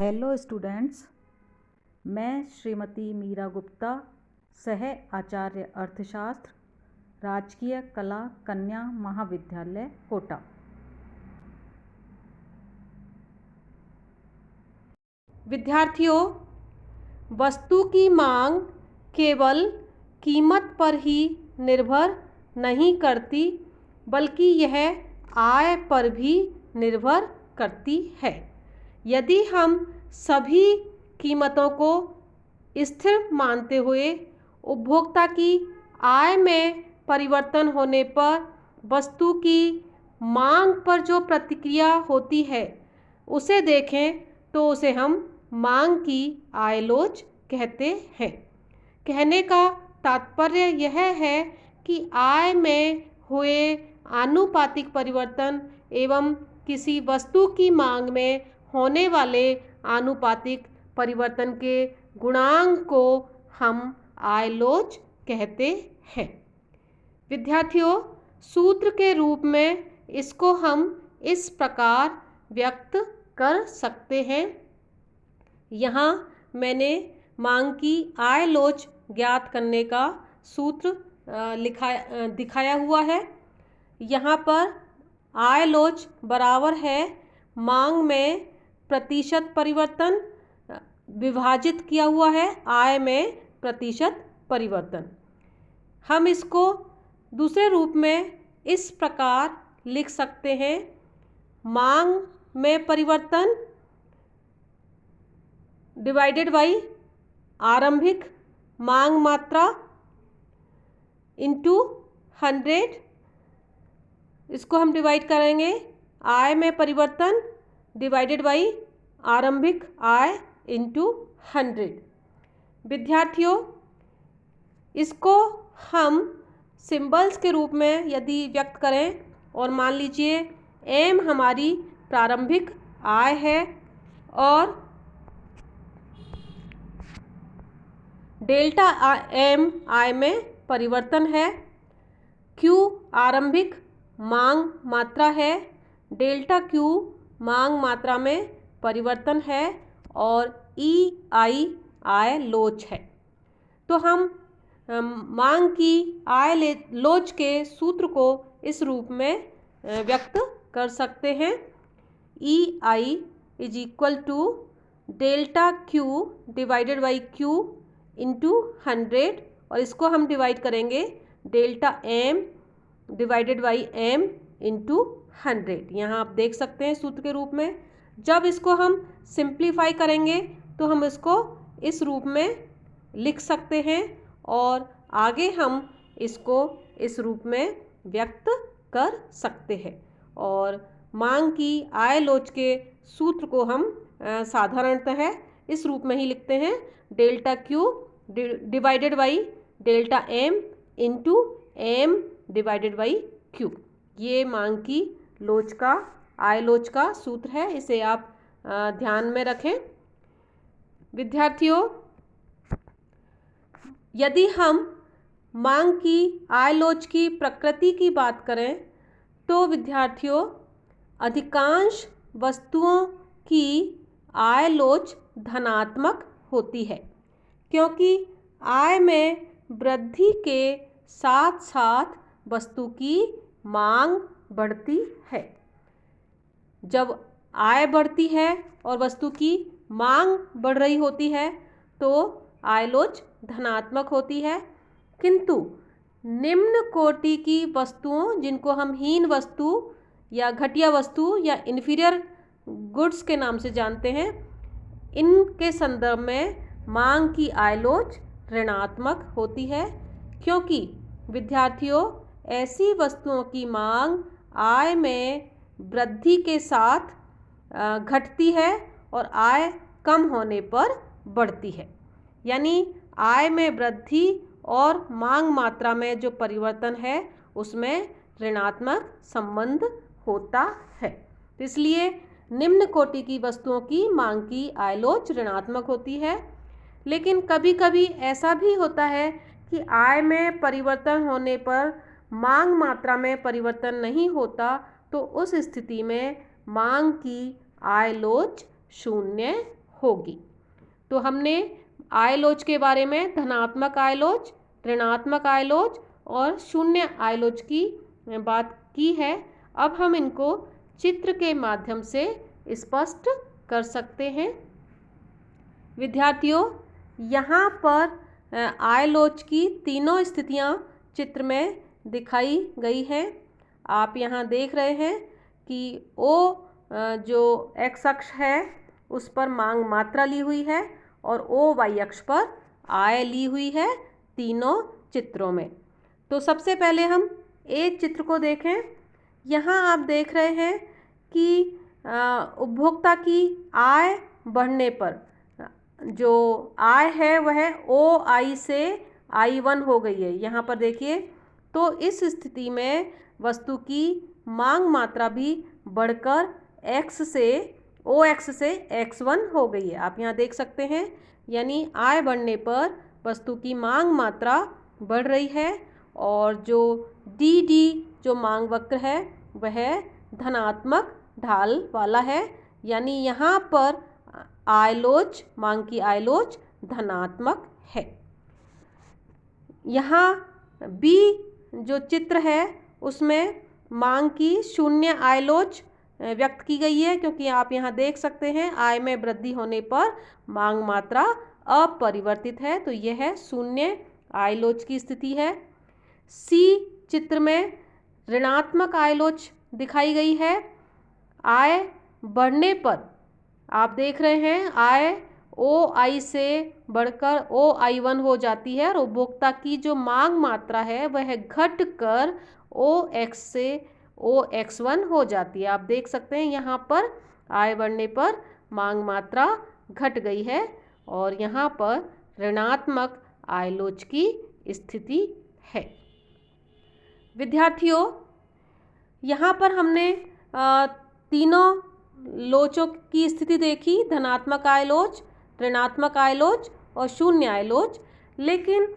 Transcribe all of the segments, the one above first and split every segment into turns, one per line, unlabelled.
Hello students, मैं श्रीमती मीरा गुप्ता, सह आचार्य अर्थशास्त्र, राजकीय कला कन्या महाविद्यालय कोटा।
विद्यार्थियों, वस्तु की मांग केवल कीमत पर ही निर्भर नहीं करती, बल्कि यह आय पर भी निर्भर करती है। यदि हम सभी कीमतों को स्थिर मानते हुए उपभोक्ता की आय में परिवर्तन होने पर वस्तु की मांग पर जो प्रतिक्रिया होती है उसे देखें तो उसे हम मांग की आयलोच कहते हैं। कहने का तात्पर्य यह है कि आय में हुए आनुपातिक परिवर्तन एवं किसी वस्तु की मांग में होने वाले आनुपातिक परिवर्तन के गुणांक को हम आयलोच कहते हैं। विद्यार्थियों, सूत्र के रूप में इसको हम इस प्रकार व्यक्त कर सकते हैं। यहाँ मैंने मांग की आयलोच ज्ञात करने का सूत्र दिखाया हुआ है। यहाँ पर आयलोच बराबर है मांग में प्रतिशत परिवर्तन विभाजित किया हुआ है आय में प्रतिशत परिवर्तन। हम इसको दूसरे रूप में इस प्रकार लिख सकते हैं। मांग में परिवर्तन डिवाइडेड बाई आरंभिक मांग मात्रा इंटू 100। इसको हम डिवाइड करेंगे आय में परिवर्तन डिवाइडेड बाई आरंभिक आय इंटू 100। विद्यार्थियों, इसको हम सिंबल्स के रूप में यदि व्यक्त करें और मान लीजिए एम हमारी प्रारंभिक आय है और डेल्टा एम आय में परिवर्तन है, क्यू आरंभिक मांग मात्रा है, डेल्टा क्यू मांग मात्रा में परिवर्तन है और ई आई आय लोच है। तो हम मांग की आय लोच के सूत्र को इस रूप में व्यक्त कर सकते हैं। E I is equal to delta q divided by q into 100 और इसको हम डिवाइड करेंगे delta m divided by m into 100। यहाँ आप देख सकते हैं सूत्र के रूप में। जब इसको हम सिंप्लीफाई करेंगे तो हम इसको इस रूप में लिख सकते हैं और आगे हम इसको इस रूप में व्यक्त कर सकते हैं। और मांग की आय लोच के सूत्र को हम साधारणतः इस रूप में ही लिखते हैं, delta q divided by delta m into m divided by q. ये मांग की लोच का आय लोच का सूत्र है, इसे आप ध्यान में रखें। विद्यार्थियों, यदि हम मांग की आय लोच की प्रकृति की बात करें तो विद्यार्थियों, अधिकांश वस्तुओं की आय लोच धनात्मक होती है, क्योंकि आय में वृद्धि के साथ साथ वस्तु की मांग बढ़ती है। जब आय बढ़ती है और वस्तु की मांग बढ़ रही होती है तो आय लोच धनात्मक होती है। किंतु निम्न कोटि की वस्तुओं, जिनको हम हीन वस्तु या घटिया वस्तु या इन्फीरियर गुड्स के नाम से जानते हैं, इनके संदर्भ में मांग की आय लोच ऋणात्मक होती है, क्योंकि विद्यार्थियों ऐसी वस्तुओं की मांग आय में वृद्धि के साथ घटती है और आय कम होने पर बढ़ती है। यानी आय में वृद्धि और मांग मात्रा में जो परिवर्तन है उसमें ऋणात्मक संबंध होता है। तो इसलिए निम्न कोटि की वस्तुओं की मांग की आय लोच ऋणात्मक होती है। लेकिन कभी कभी ऐसा भी होता है कि आय में परिवर्तन होने पर मांग मात्रा में परिवर्तन नहीं होता, तो उस स्थिति में मांग की आय लोच शून्य होगी। तो हमने आय लोच के बारे में धनात्मक आय लोच, ऋणात्मक आय लोच और शून्य आय लोच की बात की है। अब हम इनको चित्र के माध्यम से स्पष्ट कर सकते हैं। विद्यार्थियों, यहाँ पर आय लोच की तीनों स्थितियाँ चित्र में दिखाई गई हैं। आप यहाँ देख रहे हैं कि ओ जो एक्स अक्ष है उस पर मांग मात्रा ली हुई है और ओ वाई अक्ष पर आय ली हुई है तीनों चित्रों में। तो सबसे पहले हम एक चित्र को देखें। यहाँ आप देख रहे हैं कि उपभोक्ता की आय बढ़ने पर जो आय है वह ओ आई से I1 हो गई है। यहाँ पर देखिए, तो इस स्थिति में वस्तु की मांग मात्रा भी बढ़कर x से OX से X1 हो गई है। आप यहाँ देख सकते हैं, यानी आय बढ़ने पर वस्तु की मांग मात्रा बढ़ रही है और जो DD जो मांग वक्र है वह धनात्मक ढाल वाला है, यानी यहाँ पर आय लोच, मांग की आय लोच धनात्मक है। यहाँ B जो चित्र है उसमें मांग की शून्य आय लोच व्यक्त की गई है, क्योंकि आप यहाँ देख सकते हैं आय में वृद्धि होने पर मांग मात्रा अपरिवर्तित है, तो यह शून्य आय लोच की स्थिति है। C चित्र में ऋणात्मक आय लोच दिखाई गई है। आय बढ़ने पर आप देख रहे हैं आय OI से बढ़कर OI1 हो जाती है और उपभोक्ता की जो मांग मात्रा है वह घटकर OX से OX1 हो जाती है। आप देख सकते हैं यहाँ पर आय बढ़ने पर मांग मात्रा घट गई है और यहाँ पर ऋणात्मक आय लोच की स्थिति है। विद्यार्थियों, यहाँ पर हमने तीनों लोचों की स्थिति देखी, धनात्मक आय लोच, ऋणात्मक आय लोच और शून्य आय लोच। लेकिन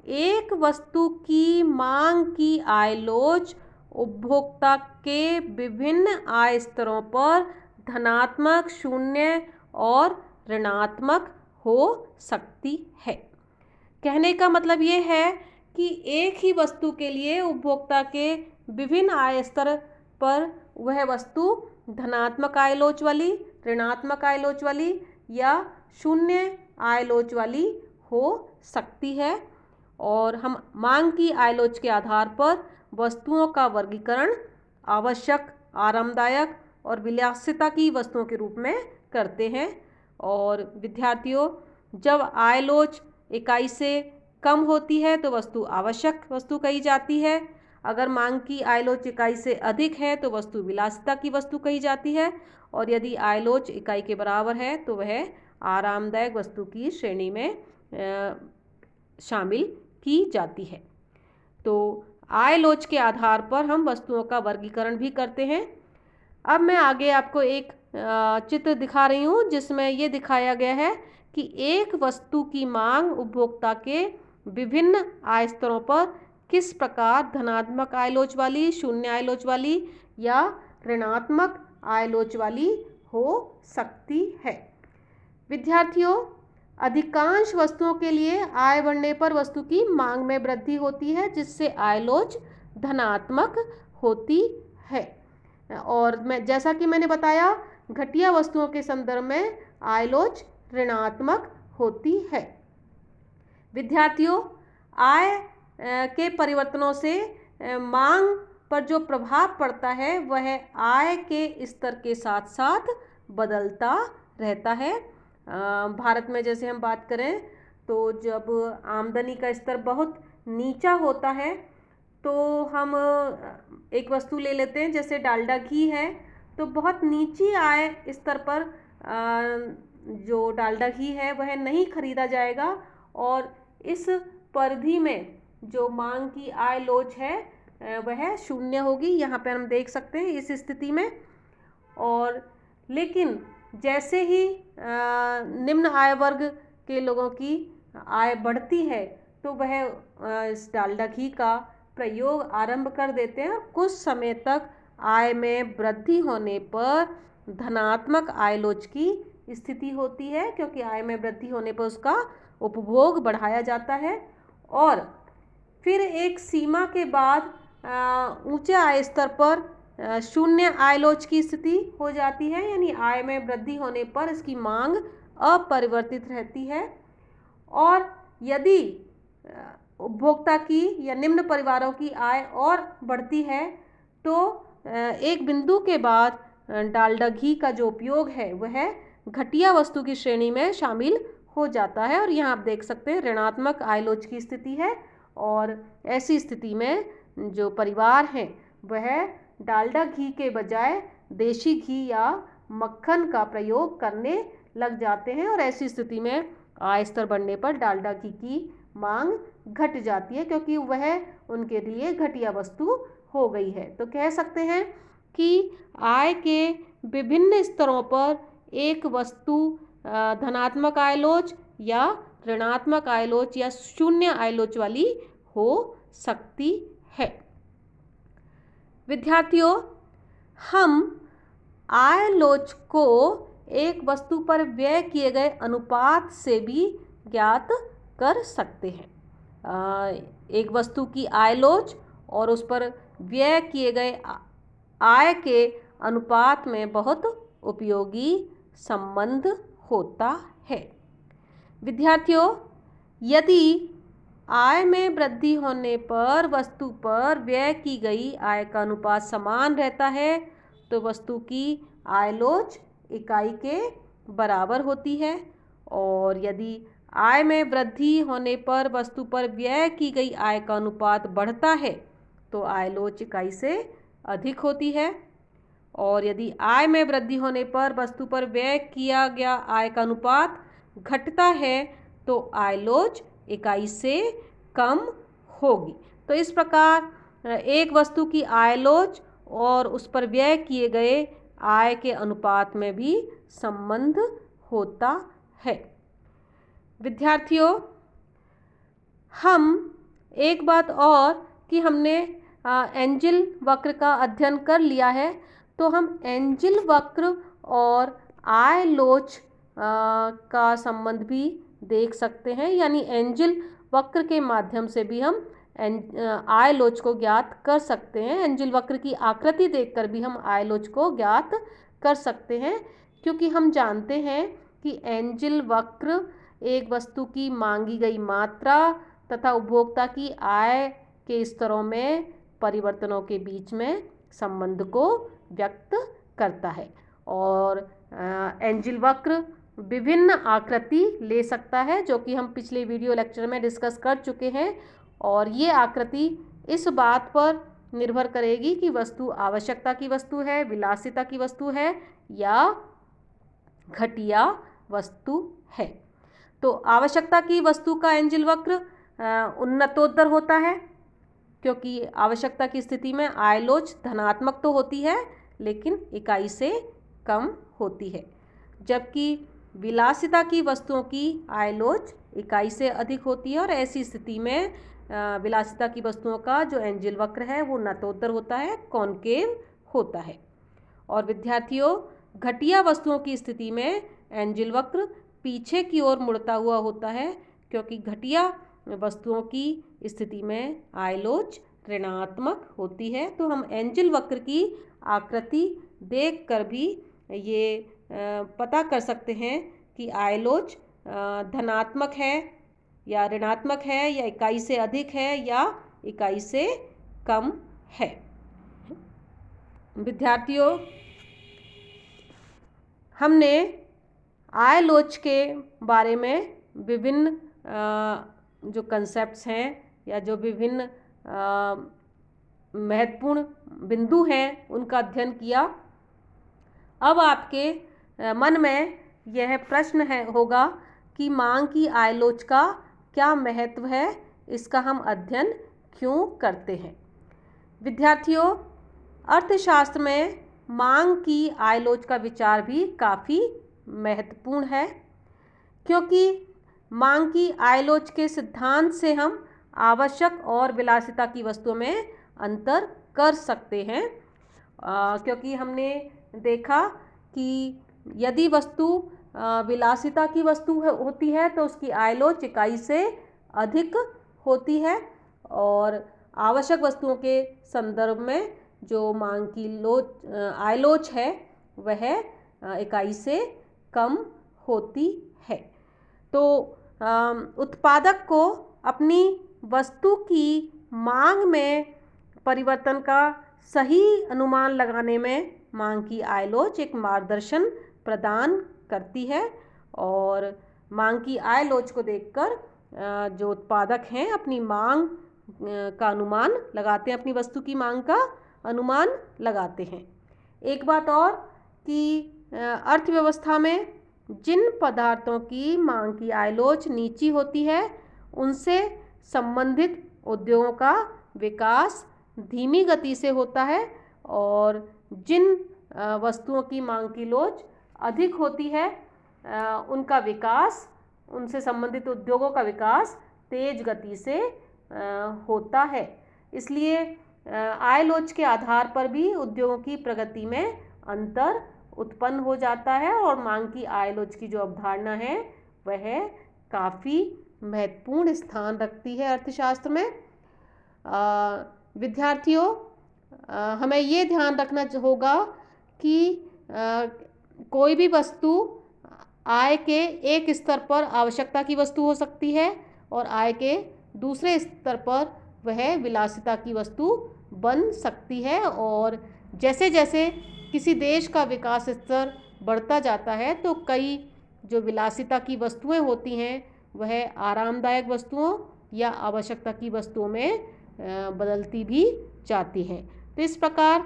एक वस्तु की मांग की आय लोच उपभोक्ता के विभिन्न आय स्तरों पर धनात्मक, शून्य और ऋणात्मक हो सकती है। कहने का मतलब ये है कि एक ही वस्तु के लिए उपभोक्ता के विभिन्न आय स्तर पर वह वस्तु धनात्मक आय लोच वाली, ऋणात्मक आय लोच वाली या शून्य आय लोच वाली हो सकती है। और हम मांग की आय लोच के आधार पर वस्तुओं का वर्गीकरण आवश्यक, आरामदायक और विलासिता की वस्तुओं के रूप में करते हैं। और विद्यार्थियों, जब आय लोच इकाई से कम होती है तो वस्तु आवश्यक वस्तु कही जाती है। अगर मांग की आय लोच इकाई से अधिक है तो वस्तु विलासिता की वस्तु कही जाती है। और यदि आय लोच इकाई के बराबर है तो वह आरामदायक वस्तु की श्रेणी में शामिल की जाती है। तो आय लोच के आधार पर हम वस्तुओं का वर्गीकरण भी करते हैं। अब मैं आगे आपको एक चित्र दिखा रही हूँ जिसमें ये दिखाया गया है कि एक वस्तु की मांग उपभोक्ता के विभिन्न आय स्तरों पर किस प्रकार धनात्मक आय लोच वाली, शून्य आय लोच वाली या ऋणात्मक आय लोच वाली हो सकती है। विद्यार्थियों, अधिकांश वस्तुओं के लिए आय बढ़ने पर वस्तु की मांग में वृद्धि होती है, जिससे आय लोच धनात्मक होती है। और जैसा कि मैंने बताया, घटिया वस्तुओं के संदर्भ में आय लोच ऋणात्मक होती है। विद्यार्थियों, आय के परिवर्तनों से मांग पर जो प्रभाव पड़ता है वह आय के स्तर के साथ साथ बदलता रहता है। भारत में जैसे हम बात करें तो जब आमदनी का स्तर बहुत नीचा होता है तो हम एक वस्तु ले लेते हैं, जैसे डालडा घी है, तो बहुत नीची आय स्तर पर जो डालडा घी है वह नहीं खरीदा जाएगा और इस परिधि में जो मांग की आय लोच है वह शून्य होगी। यहाँ पर हम देख सकते हैं इस स्थिति में। और लेकिन जैसे ही निम्न आय वर्ग के लोगों की आय बढ़ती है तो वह इस डालडा घी का प्रयोग आरंभ कर देते हैं और कुछ समय तक आय में वृद्धि होने पर धनात्मक आय लोच की स्थिति होती है, क्योंकि आय में वृद्धि होने पर उसका उपभोग बढ़ाया जाता है। और फिर एक सीमा के बाद ऊंचे आय स्तर पर शून्य आय लोच की स्थिति हो जाती है, यानी आय में वृद्धि होने पर इसकी मांग अपरिवर्तित रहती है। और यदि उपभोक्ता की या निम्न परिवारों की आय और बढ़ती है तो एक बिंदु के बाद डालडा घी का जो उपयोग है वह घटिया वस्तु की श्रेणी में शामिल हो जाता है। और यहाँ आप देख सकते हैं ऋणात्मक आय लोच की स्थिति है, और ऐसी स्थिति में जो परिवार हैं वह डालडा घी के बजाय देशी घी या मक्खन का प्रयोग करने लग जाते हैं, और ऐसी स्थिति में आय स्तर बढ़ने पर डालडा घी की मांग घट जाती है, क्योंकि वह उनके लिए घटिया वस्तु हो गई है। तो कह सकते हैं कि आय के विभिन्न स्तरों पर एक वस्तु धनात्मक आय लोच या ऋणात्मक आय लोच या शून्य आय लोच वाली हो सकती है। विद्यार्थियों, हम आय लोच को एक वस्तु पर व्यय किए गए अनुपात से भी ज्ञात कर सकते हैं। एक वस्तु की आय लोच और उस पर व्यय किए गए आय के अनुपात में बहुत उपयोगी संबंध होता है। विद्यार्थियों, यदि आय में वृद्धि होने पर वस्तु पर व्यय की गई आय का अनुपात समान रहता है तो वस्तु की आय लोच इकाई के बराबर होती है, और यदि आय में वृद्धि होने पर वस्तु पर व्यय की गई आय का अनुपात बढ़ता है तो आय लोच इकाई से अधिक होती है, और यदि आय में वृद्धि होने पर वस्तु पर व्यय किया गया आय का अनुपात घटता है तो आय लोच इकाई से कम होगी। तो इस प्रकार एक वस्तु की आय लोच और उस पर व्यय किए गए आय के अनुपात में भी संबंध होता है। विद्यार्थियों, हम एक बात और कि हमने एंजिल वक्र का अध्ययन कर लिया है, तो हम एंजिल वक्र और आय लोच का संबंध भी देख सकते हैं, यानी एंजिल वक्र के माध्यम से भी हम आय लोच को ज्ञात कर सकते हैं। एंजिल वक्र की आकृति देखकर भी हम आय लोच को ज्ञात कर सकते हैं, क्योंकि हम जानते हैं कि एंजिल वक्र एक वस्तु की मांगी गई मात्रा तथा उपभोक्ता की आय के स्तरों में परिवर्तनों के बीच में संबंध को व्यक्त करता है। और एंजिल वक्र विभिन्न आकृति ले सकता है, जो कि हम पिछले वीडियो लेक्चर में डिस्कस कर चुके हैं, और ये आकृति इस बात पर निर्भर करेगी कि वस्तु आवश्यकता की वस्तु है, विलासिता की वस्तु है या घटिया वस्तु है। तो आवश्यकता की वस्तु का एंजिल वक्र उन्नतोत्तर होता है, क्योंकि आवश्यकता की स्थिति में आय लोच धनात्मक तो होती है लेकिन इकाई से कम होती है, जबकि विलासिता की वस्तुओं की आय लोच इकाई से अधिक होती है, और ऐसी स्थिति में विलासिता की वस्तुओं का जो एंजिल वक्र है वो उन्नतोत्तर होता है, कॉनकेव होता है। और विद्यार्थियों, घटिया वस्तुओं की स्थिति में एंजिल वक्र पीछे की ओर मुड़ता हुआ होता है, क्योंकि घटिया वस्तुओं की स्थिति में आय लोच ऋणात्मक होती है। तो हम एंजिल वक्र की आकृति देखकर भी ये पता कर सकते हैं कि आय लोच धनात्मक है या ऋणात्मक है, या इकाई से अधिक है या इकाई से कम है। विद्यार्थियों, हमने आय लोच के बारे में विभिन्न जो कंसेप्ट्स हैं या जो विभिन्न महत्वपूर्ण बिंदु हैं उनका अध्ययन किया। अब आपके मन में यह प्रश्न होगा कि मांग की आय लोच का क्या महत्व है, इसका हम अध्ययन क्यों करते हैं। विद्यार्थियों, अर्थशास्त्र में मांग की आय लोच का विचार भी काफ़ी महत्वपूर्ण है, क्योंकि मांग की आय लोच के सिद्धांत से हम आवश्यक और विलासिता की वस्तुओं में अंतर कर सकते हैं, क्योंकि हमने देखा कि यदि वस्तु विलासिता की वस्तु होती है तो उसकी आयलोच इकाई से अधिक होती है, और आवश्यक वस्तुओं के संदर्भ में जो मांग की आयलोच है वह इकाई से कम होती है। तो उत्पादक को अपनी वस्तु की मांग में परिवर्तन का सही अनुमान लगाने में मांग की आयलोच एक मार्गदर्शन प्रदान करती है, और मांग की आयलोच को देखकर जो उत्पादक हैं अपनी मांग का अनुमान लगाते हैं, अपनी वस्तु की मांग का अनुमान लगाते हैं। एक बात और कि अर्थव्यवस्था में जिन पदार्थों की मांग की आयलोच नीची होती है उनसे संबंधित उद्योगों का विकास धीमी गति से होता है, और जिन वस्तुओं की मांग की लोच अधिक होती है उनका विकास, उनसे संबंधित उद्योगों का विकास तेज गति से होता है। इसलिए आयलोच के आधार पर भी उद्योगों की प्रगति में अंतर उत्पन्न हो जाता है, और मांग की आयलोच की जो अवधारणा है वह काफ़ी महत्वपूर्ण स्थान रखती है अर्थशास्त्र में। विद्यार्थियों, हमें ये ध्यान रखना होगा कि कोई भी वस्तु आय के एक स्तर पर आवश्यकता की वस्तु हो सकती है और आय के दूसरे स्तर पर वह विलासिता की वस्तु बन सकती है, और जैसे जैसे किसी देश का विकास स्तर बढ़ता जाता है तो कई जो विलासिता की वस्तुएं होती हैं वह आरामदायक वस्तुओं या आवश्यकता की वस्तुओं में बदलती भी जाती हैं। तो इस प्रकार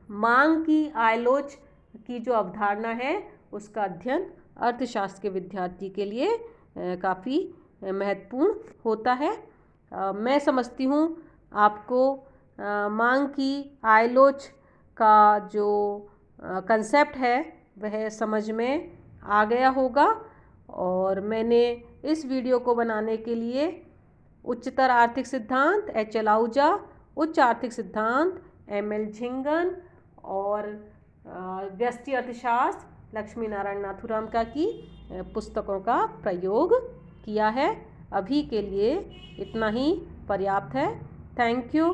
मांग की आयलोच की जो अवधारणा है उसका अध्ययन अर्थशास्त्र के विद्यार्थी के लिए काफ़ी महत्वपूर्ण होता है। मैं समझती हूँ आपको मांग की आयलोच का जो कंसेप्ट है वह समझ में आ गया होगा, और मैंने इस वीडियो को बनाने के लिए उच्चतर आर्थिक सिद्धांत एच.एल. आहूजा, उच्च आर्थिक सिद्धांत एम.एल. झिंगन और व्यष्टि अर्थशास्त्र लक्ष्मी नारायण नाथुराम की पुस्तकों का प्रयोग किया है। अभी के लिए इतना ही पर्याप्त है। Thank you.